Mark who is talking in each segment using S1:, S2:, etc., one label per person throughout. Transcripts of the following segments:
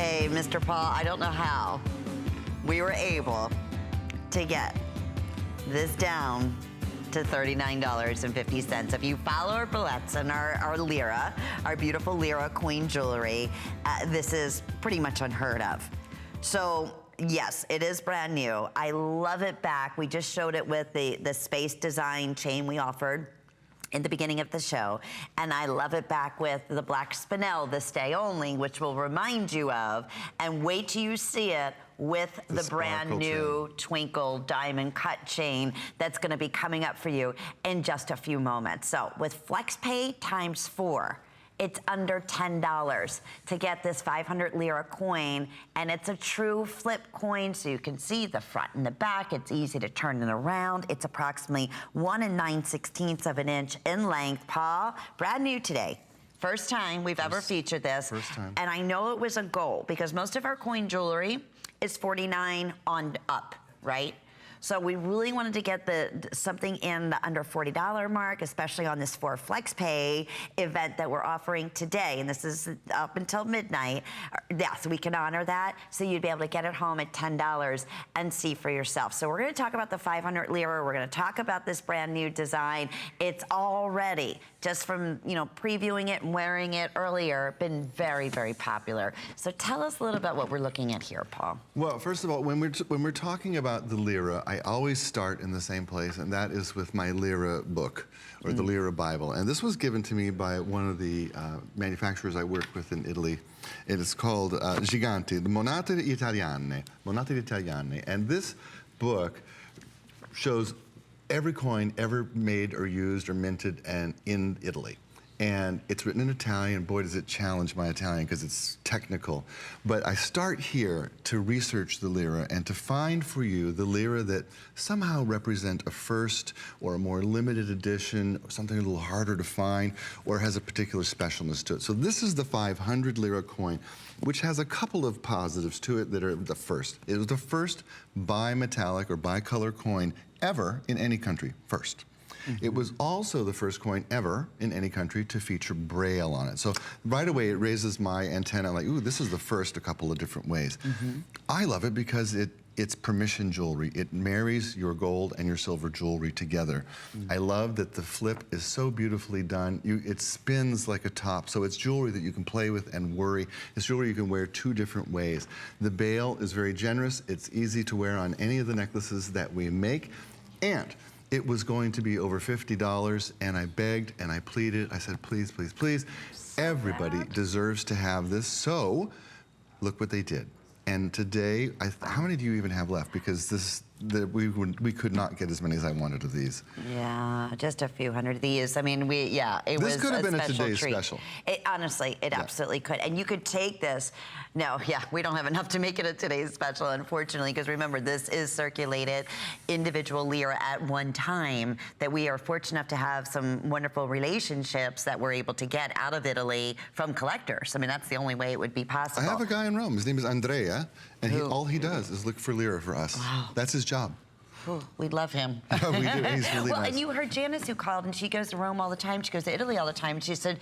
S1: Hey, Mr. Paul, I don't know how we were able to get this down to $39.50. If you follow our Bellezza and our Lira, our beautiful Lira coin jewelry, this is pretty much unheard of. So yes, it is brand new. I love it back. We just showed it with the space design chain we offered in the beginning of the show. And I love it back with the black spinel, this day only, which we'll remind you of. And wait till you see it with the brand new twinkle diamond cut chain that's gonna be coming up for you in just a few moments. So with FlexPay times 4, it's under $10 to get this 500 Lira coin, and it's a true flip coin, so you can see the front and the back. It's easy to turn it around. It's approximately 1 9/16 of an inch in length. Paul, brand new today. First time we've ever featured this.
S2: First time.
S1: And I know it was a goal because most of our coin jewelry is $49 on up, right? So we really wanted to get something in the under $40 mark, especially on this FlexPay event that we're offering today. And this is up until midnight. Yeah, so we can honor that. So you'd be able to get it home at $10 and see for yourself. So we're gonna talk about the 500 Lira. We're gonna talk about this brand new design. It's already, just from previewing it and wearing it earlier, been very, very popular. So tell us a little about what we're looking at here, Paul.
S2: Well, first of all, when we're talking about the Lira, I always start in the same place, and that is with my Lira book, or the Lira Bible. And this was given to me by one of the manufacturers I worked with in Italy. It is called Gigante, the Monete Italiane. And this book shows every coin ever made or used or minted in Italy. And it's written in Italian. Boy, does it challenge my Italian because it's technical. But I start here to research the Lira and to find for you the Lira that somehow represent a first or a more limited edition, or something a little harder to find, or has a particular specialness to it. So this is the 500 Lira coin, which has a couple of positives to it that are the first. It was the first bimetallic or bicolor coin ever in any country, first. It was also the first coin ever in any country to feature Braille on it. So right away it raises my antenna, like, ooh, this is the first a couple of different ways. I love it because it's permission jewelry. It marries your gold and your silver jewelry together. I love that the flip is so beautifully done. It spins like a top, so it's jewelry that you can play with and worry. It's jewelry you can wear 2 different ways. The bail is very generous. It's easy to wear on any of the necklaces that we make. And it was going to be over $50, and I begged and I pleaded. I said, please, please, please. Everybody deserves to have this. So look what they did. And today, how many do you even have left? Because we could not get as many as I wanted of these.
S1: Yeah, just a few hundred of these. I mean, it was
S2: this could have been a today's
S1: treat.
S2: special.
S1: Honestly, it absolutely could. And you could take this. No, we don't have enough to make it a today's special, unfortunately, because remember, this is circulated individual Lira at one time, that we are fortunate enough to have some wonderful relationships that we're able to get out of Italy from collectors. I mean, that's the only way it would be possible.
S2: I have a guy in Rome. His name is Andrea, and all he does is look for Lira for us.
S1: Wow.
S2: That's his job.
S1: Ooh, we love him.
S2: Yeah, we do. He's really nice.
S1: And you heard Janice, who called, and she goes to Rome all the time. She goes to Italy all the time. She said,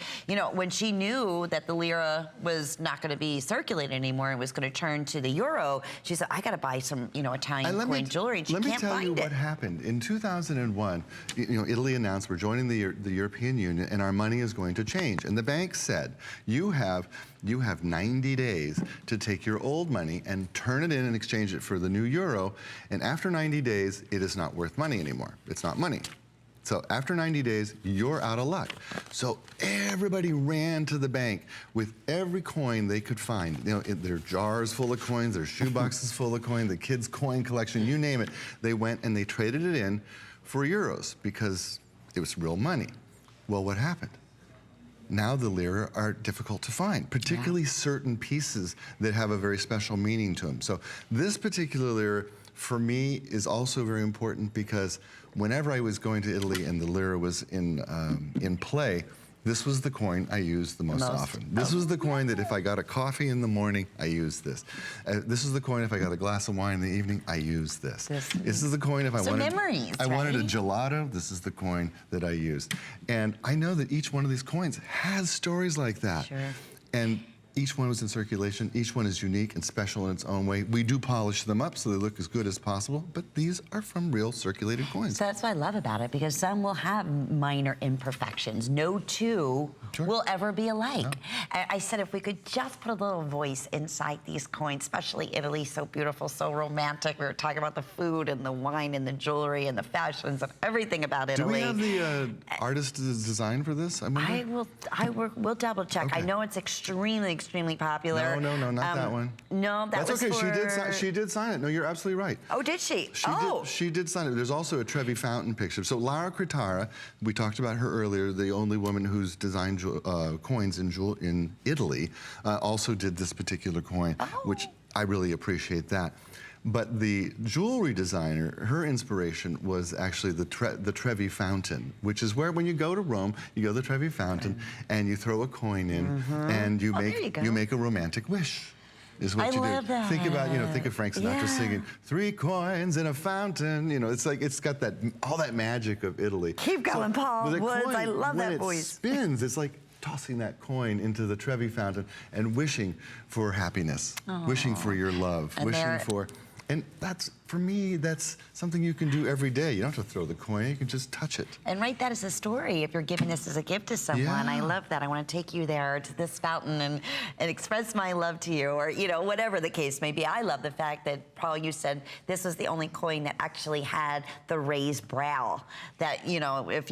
S1: when she knew that the Lira was not going to be circulated anymore and was going to turn to the euro, she said, I got to buy some, Italian coin jewelry. And she can't find it.
S2: Let me tell you what happened. In 2001, Italy announced we're joining the European Union, and our money is going to change. And the bank said, you have 90 days to take your old money and turn it in and exchange it for the new euro. And after 90 days, it is not worth money anymore. It's not money. So after 90 days, you're out of luck. So everybody ran to the bank with every coin they could find. Their jars full of coins, their shoe boxes full of coins, the kids' coin collection, you name it. They went and they traded it in for euros because it was real money. Well, what happened? Now the Lira are difficult to find, particularly certain pieces that have a very special meaning to them. So this particular Lira, for me, is also very important because whenever I was going to Italy and the Lira was in play, this was the coin I used the most often. This was the coin that if I got a coffee in the morning, I used this. This is the coin if I got a glass of wine in the evening, I used this. This is the coin if I wanted a gelato, this is the coin that I used. And I know that each one of these coins has stories like that.
S1: Sure.
S2: And Each one was in circulation. Each one is unique and special in its own way. We do polish them up so they look as good as possible, but these are from real circulated coins.
S1: So that's what I love about it, because some will have minor imperfections. No two will ever be alike. No. I said if we could just put a little voice inside these coins, especially Italy, so beautiful, so romantic. We were talking about the food and the wine and the jewelry and the fashions and everything about Italy.
S2: Do we have the artist design for this?
S1: We'll double check. Okay. I know it's extremely popular.
S2: No, not that one.
S1: No,
S2: that's okay. She did sign it. No, you're absolutely right.
S1: Oh, did she?
S2: She did sign it. There's also a Trevi fountain picture. So Lara Cretara, we talked about her earlier, the only woman who's designed coins in Italy, also did this particular coin, which I really appreciate that. But the jewelry designer, her inspiration was actually the Trevi fountain, which is where when you go to Rome, you go to the Trevi fountain and you throw a coin in and you make a romantic wish. Is what you do.
S1: That.
S2: Think about, think of Frank Sinatra singing 3 coins in a fountain. It's like it's got all that magic of Italy.
S1: Keep going, Paul Woods. I love that voice.
S2: When it spins, it's like tossing that coin into the Trevi fountain and wishing for happiness, wishing for your love, wishing for. And that's, for me, that's something you can do every day. You don't have to throw the coin, you can just touch it.
S1: And write that as a story if you're giving this as a gift to someone. Yeah. I love that. I want to take you there to this fountain and express my love to you, or, whatever the case may be. I love the fact that, Paul, you said this was the only coin that actually had the raised brow. That, if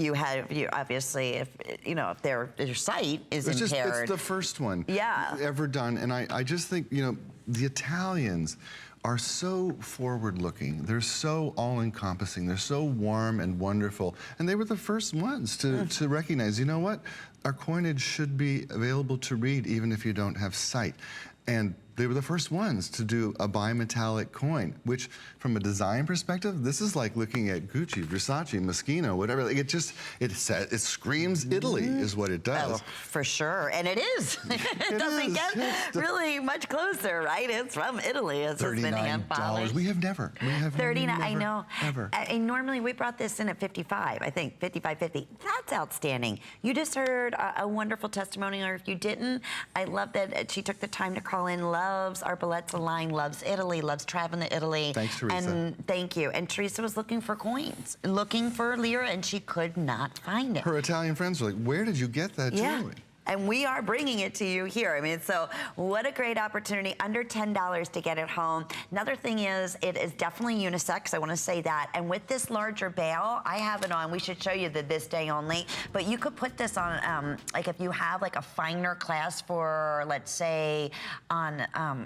S1: their sight is impaired.
S2: It's the first one
S1: Yeah.
S2: ever done. And I just think, the Italians are so forward-looking. They're so all-encompassing. They're so warm and wonderful. And they were the first ones to recognize, you know what? Our coinage should be available to read even if you don't have sight. And they were the first ones to do a bimetallic coin, which, from a design perspective, this is like looking at Gucci, Versace, Moschino, whatever. Like it screams Italy, is what it does.
S1: Oh, for sure, and it is. it doesn't get really much closer, right? It's from Italy. It's just been hand polished.
S2: We have never.
S1: I know.
S2: Ever.
S1: And normally we brought this in at 55. I think 55.50. That's outstanding. You just heard a wonderful testimony, or if you didn't, I love that she took the time to call in. Loves our Bellezza line, loves Italy, loves traveling to Italy.
S2: Thanks, Teresa.
S1: And thank you. And Teresa was looking for coins, looking for Lira, and she could not find it.
S2: Her Italian friends were like, where did you get that jewelry?
S1: And we are bringing it to you here. I mean, so what a great opportunity, under $10 to get it home. Another thing is, it is definitely unisex, I want to say that. And with this larger bail, I have it on, we should show you the this day only, but you could put this on, like if you have like a finer class for, let's say, on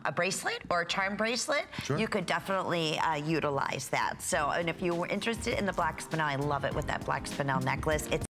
S1: a bracelet or a charm bracelet, you could definitely utilize that. So, and if you were interested in the black spinel, I love it with that black spinel necklace. It's